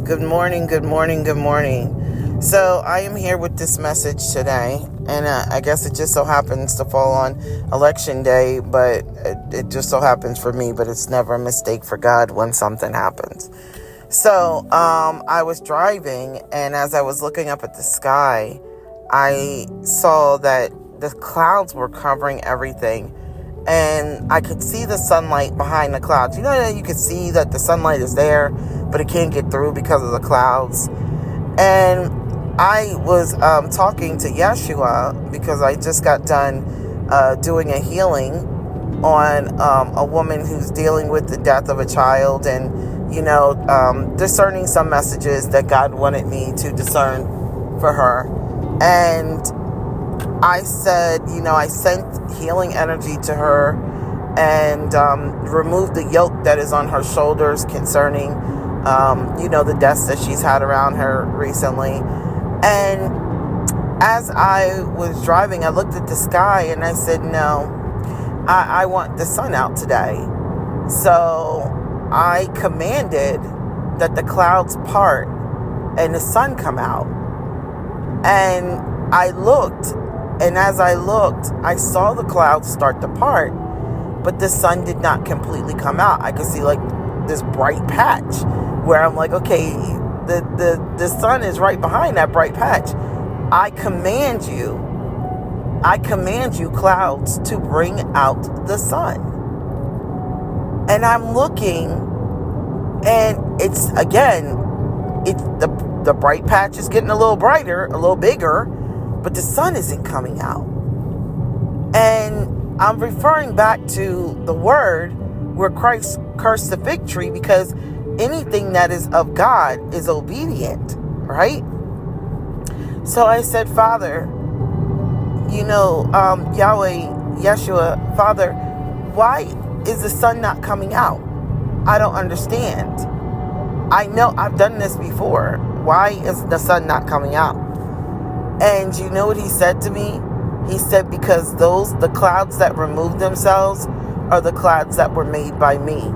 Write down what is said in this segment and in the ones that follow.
Good morning, good morning, good morning. So I am here with this message today, and I guess it just so happens to fall on election day, but it just so happens for me, but it's never a mistake for God when something happens. So I was driving, and as I was looking up at the sky, I saw that the clouds were covering everything, and I could see the sunlight behind the clouds. You know, you could see that the sunlight is there, but it can't get through because of the clouds. And I was talking to Yeshua because I just got done doing a healing on a woman who's dealing with the death of a child, and discerning some messages that God wanted me to discern for her. And I said, I sent healing energy to her and removed the yoke that is on her shoulders concerning, the deaths that she's had around her recently. And as I was driving, I looked at the sky and I said, no, I want the sun out today. So I commanded that the clouds part and the sun come out. And I looked, and as I looked, I saw the clouds start to part, but the sun did not completely come out. I could see like this bright patch where I'm like, okay, the sun is right behind that bright patch. I command you, clouds, to bring out the sun. And I'm looking, and it's the bright patch is getting a little brighter, a little bigger, but the sun isn't coming out. And I'm referring back to the word where Christ cursed the fig tree, because anything that is of God is obedient, right? So I said, Father, Yahweh, Yeshua, Father, why is the sun not coming out? I don't understand. I know I've done this before. Why is the sun not coming out? And you know what he said to me? He said, because the clouds that remove themselves are the clouds that were made by me.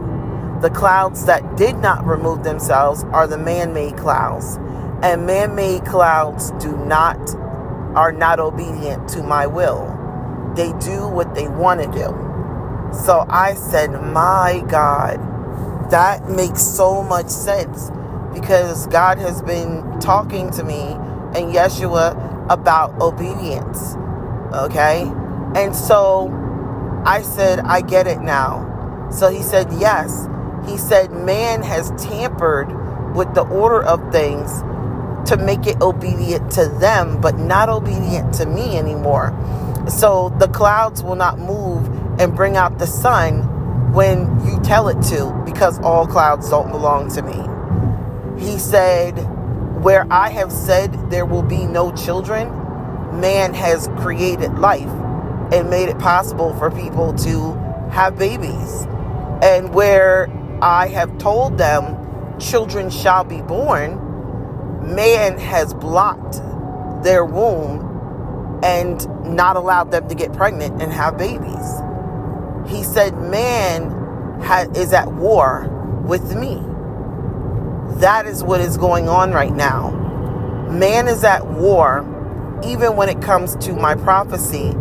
The clouds that did not remove themselves are the man-made clouds. And man-made clouds are not obedient to my will. They do what they want to do. So I said, my God, that makes so much sense, because God has been talking to me and Yeshua about obedience. Okay? And so I said, I get it now. So he said, yes. He said, man has tampered with the order of things to make it obedient to them, but not obedient to me anymore. So the clouds will not move and bring out the sun when you tell it to, because all clouds don't belong to me. He said, where I have said there will be no children, man has created life and made it possible for people to have babies. And where I have told them children shall be born, man has blocked their womb and not allowed them to get pregnant and have babies. He said, man is at war with me. That is what is going on right now. Man is at war, even when it comes to my prophecy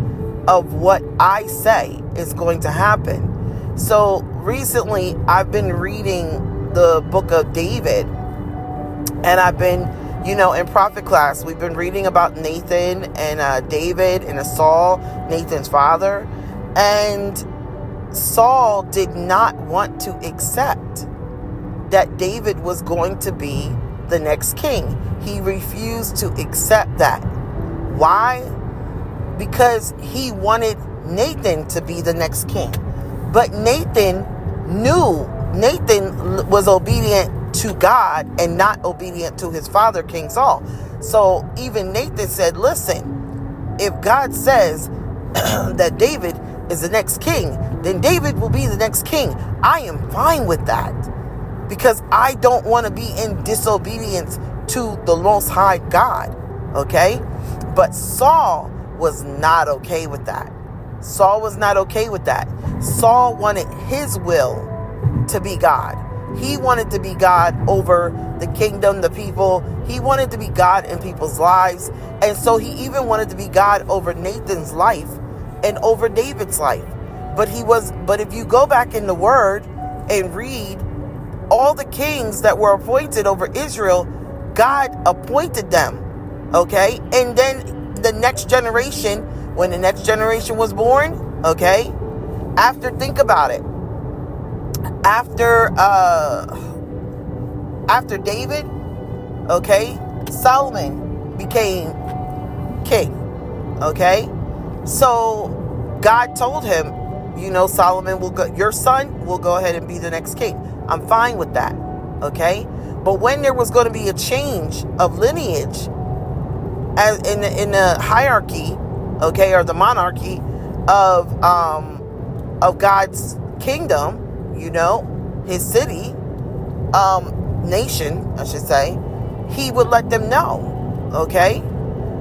of what I say is going to happen. So recently, I've been reading the book of David, and I've been, in prophet class, we've been reading about Nathan and David and Saul, Nathan's father. And Saul did not want to accept that David was going to be the next king. He refused to accept that. Why? Because he wanted Nathan to be the next king. But Nathan was obedient to God and not obedient to his father, King Saul. So even Nathan said, listen, if God says that David is the next king, then David will be the next king. I am fine with that, because I don't want to be in disobedience to the Most High God. Okay? But Saul was not okay with that. Saul was not okay with that. Saul wanted his will to be God. He wanted to be God over the kingdom, the people. He wanted to be God in people's lives. And so he even wanted to be God over Nathan's life and over David's life. But if you go back in the word and read all the kings that were appointed over Israel, God appointed them. Okay? And then the next generation, when the next generation was born, okay? Think about it. After David, okay, Solomon became king. Okay? So God told him, Solomon your son will go ahead and be the next king. I'm fine with that. Okay? But when there was going to be a change of lineage as in the hierarchy, okay, or the monarchy of God's kingdom, his city, nation, I should say, he would let them know. Okay?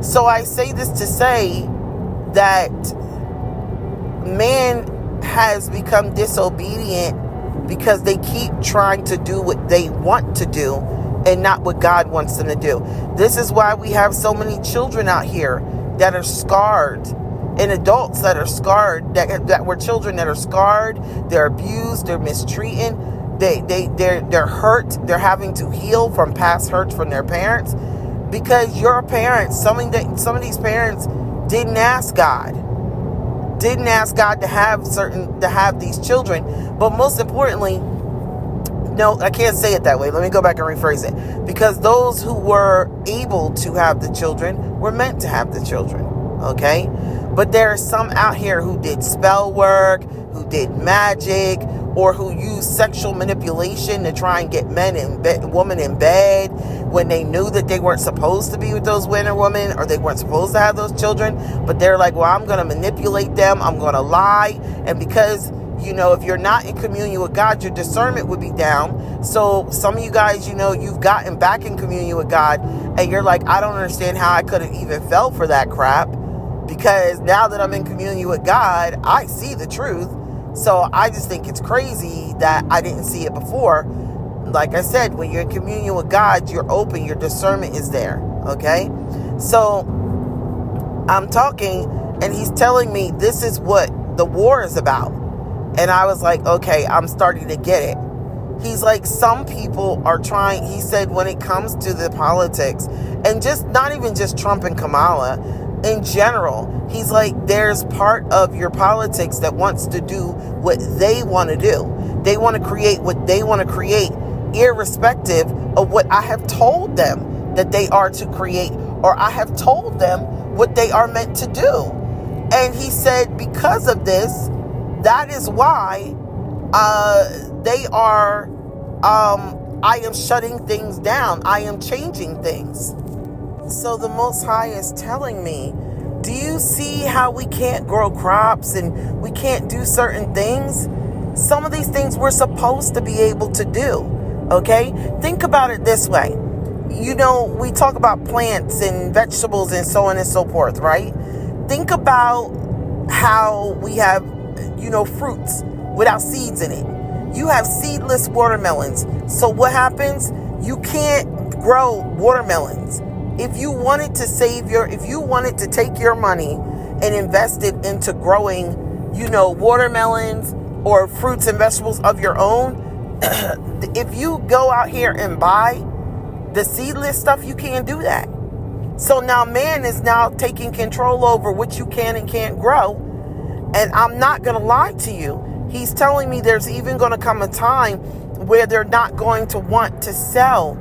So I say this to say that man has become disobedient because they keep trying to do what they want to do and not what God wants them to do. This is why we have so many children out here that are scarred, and adults that are scarred, that were children that are scarred, they're abused, they're mistreated, they're hurt, they're having to heal from past hurts from their parents, because your parents, some of these parents didn't ask God to have these children. But most importantly, no, I can't say it that way. Let me go back and rephrase it. Because those who were able to have the children were meant to have the children. Okay? But there are some out here who did spell work, who did magic, or who used sexual manipulation to try and get women in bed when they knew that they weren't supposed to be with those men or women, or they weren't supposed to have those children. But they're like, well, I'm going to manipulate them. I'm going to lie. And because, if you're not in communion with God, your discernment would be down. So some of you guys, you've gotten back in communion with God, and you're like, I don't understand how I could have even fell for that crap. Because now that I'm in communion with God, I see the truth. So I just think it's crazy that I didn't see it before. Like I said, when you're in communion with God, you're open, your discernment is there. Okay? So I'm talking, and he's telling me this is what the war is about. And I was like, okay, I'm starting to get it. He's like, some people are trying, he said, when it comes to the politics, and just not even just Trump and Kamala, in general, he's like, there's part of your politics that wants to do what they want to do. They want to create what they want to create, irrespective of what I have told them that they are to create, or I have told them what they are meant to do. And he said, because of this, that is why I am shutting things down. I am changing things. So the Most High is telling me, do you see how we can't grow crops and we can't do certain things? Some of these things we're supposed to be able to do. Okay? Think about it this way. We talk about plants and vegetables and so on and so forth, right? Think about how we have, fruits without seeds in it. You have seedless watermelons. So what happens? You can't grow watermelons. If you wanted to take your money and invest it into growing, watermelons or fruits and vegetables of your own, if you go out here and buy the seedless stuff, you can't do that. So now man is now taking control over what you can and can't grow. And I'm not going to lie to you. He's telling me there's even going to come a time where they're not going to want to sell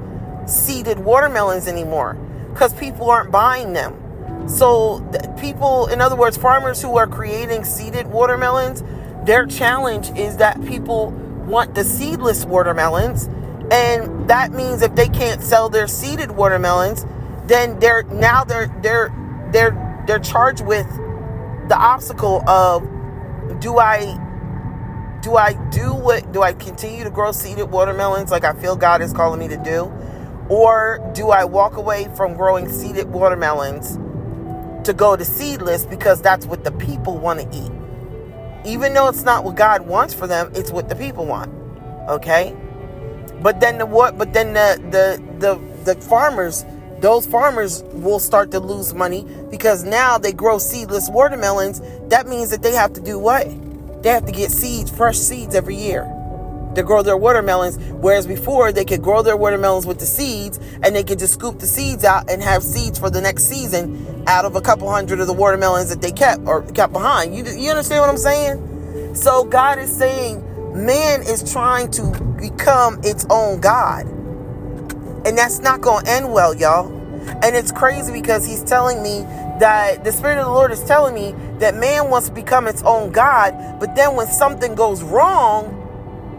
seeded watermelons anymore because people aren't buying them. So people, in other words, farmers who are creating seeded watermelons, their challenge is that people want the seedless watermelons. And that means if they can't sell their seeded watermelons, then they're charged with the obstacle of, do I continue to grow seeded watermelons like I feel God is calling me to do? Or do I walk away from growing seeded watermelons to go to seedless because that's what the people want to eat? Even though it's not what God wants for them, it's what the people want. Okay? But then the farmers, those farmers will start to lose money because now they grow seedless watermelons. That means that they have to do what? They have to get seeds, fresh seeds every year to grow their watermelons. Whereas before they could grow their watermelons with the seeds and they could just scoop the seeds out and have seeds for the next season out of a couple hundred of the watermelons that they kept behind. You understand what I'm saying? So God is saying man is trying to become its own God. And that's not going to end well, y'all. And it's crazy because he's telling me that the Spirit of the Lord is telling me that man wants to become its own God. But then when something goes wrong,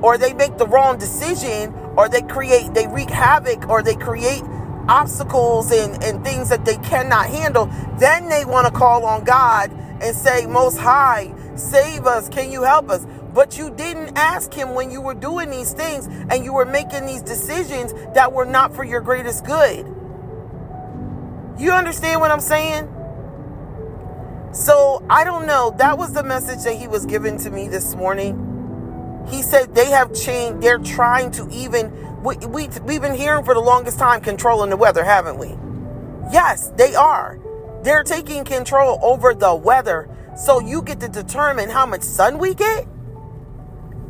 or they make the wrong decision, or they wreak havoc, or they create obstacles and things that they cannot handle, then they want to call on God and say, Most High, save us. Can you help us? But you didn't ask him when you were doing these things and you were making these decisions that were not for your greatest good. You understand what I'm saying? So I don't know. That was the message that he was giving to me this morning. He said they have changed. They're trying to even, we've been hearing for the longest time controlling the weather, haven't we? Yes, they are. They're taking control over the weather. So you get to determine how much sun we get?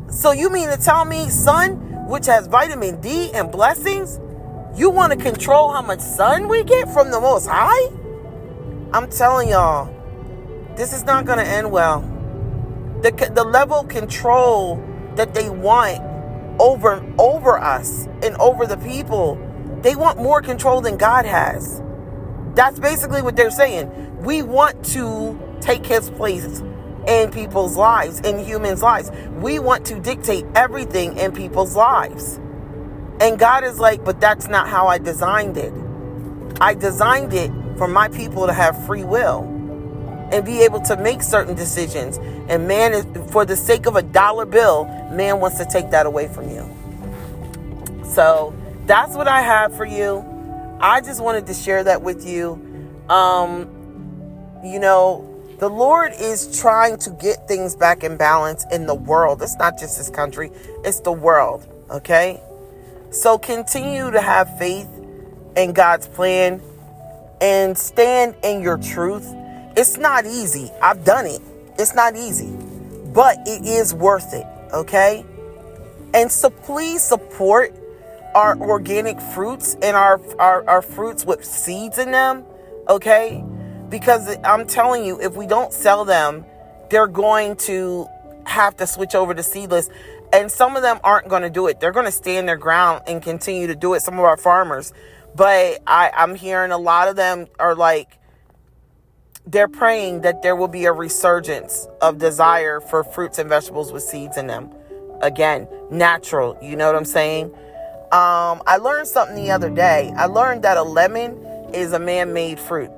So you mean to tell me sun, which has vitamin D and blessings, you want to control how much sun we get from the Most High? I'm telling y'all, this is not going to end well. The level of control that they want over us and over the people, they want more control than God has. That's basically what they're saying. We want to take his place in people's lives, in humans' lives. We want to dictate everything in people's lives. And God is like, but that's not how I designed it. I designed it for my people to have free will and be able to make certain decisions. And man, is, for the sake of a dollar bill, man wants to take that away from you. So that's what I have for you. I just wanted to share that with you. The Lord is trying to get things back in balance in the world. It's not just this country, it's the world. Okay? So continue to have faith in God's plan and stand in your truth. It's not easy. I've done it. It's not easy, but it is worth it. Okay? And so please support our organic fruits and our fruits with seeds in them. Okay? Because I'm telling you, if we don't sell them, they're going to have to switch over to seedless. And some of them aren't going to do it. They're going to stand their ground and continue to do it. Some of our farmers. But I'm hearing a lot of them are like, they're praying that there will be a resurgence of desire for fruits and vegetables with seeds in them. Again, natural. You know what I'm saying? I learned something the other day. I learned that a lemon is a man-made fruit.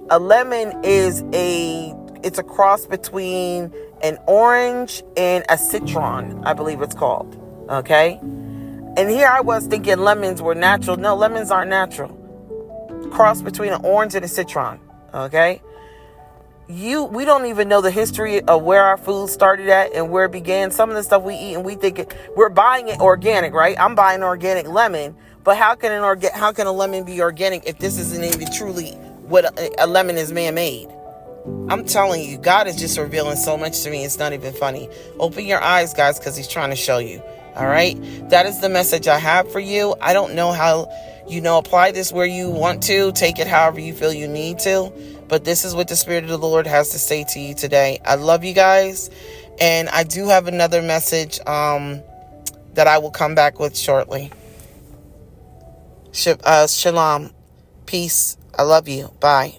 A lemon is it's a cross between an orange and a citron, I believe it's called. Okay? And here I was thinking lemons were natural. No, lemons aren't natural. Cross between an orange and a citron. Okay? We don't even know the history of where our food started at and where it began. Some of the stuff we eat and we think we're buying it organic, right? I'm buying organic lemon, but how can a lemon be organic if this isn't even truly what a lemon is man-made? I'm telling you, God is just revealing so much to me. It's not even funny. Open your eyes, guys, because he's trying to show you. All right? That is the message I have for you. I don't know how, apply this where you want to. Take it however you feel you need to. But this is what the Spirit of the Lord has to say to you today. I love you guys. And I do have another message that I will come back with shortly. Shalom. Peace. I love you. Bye.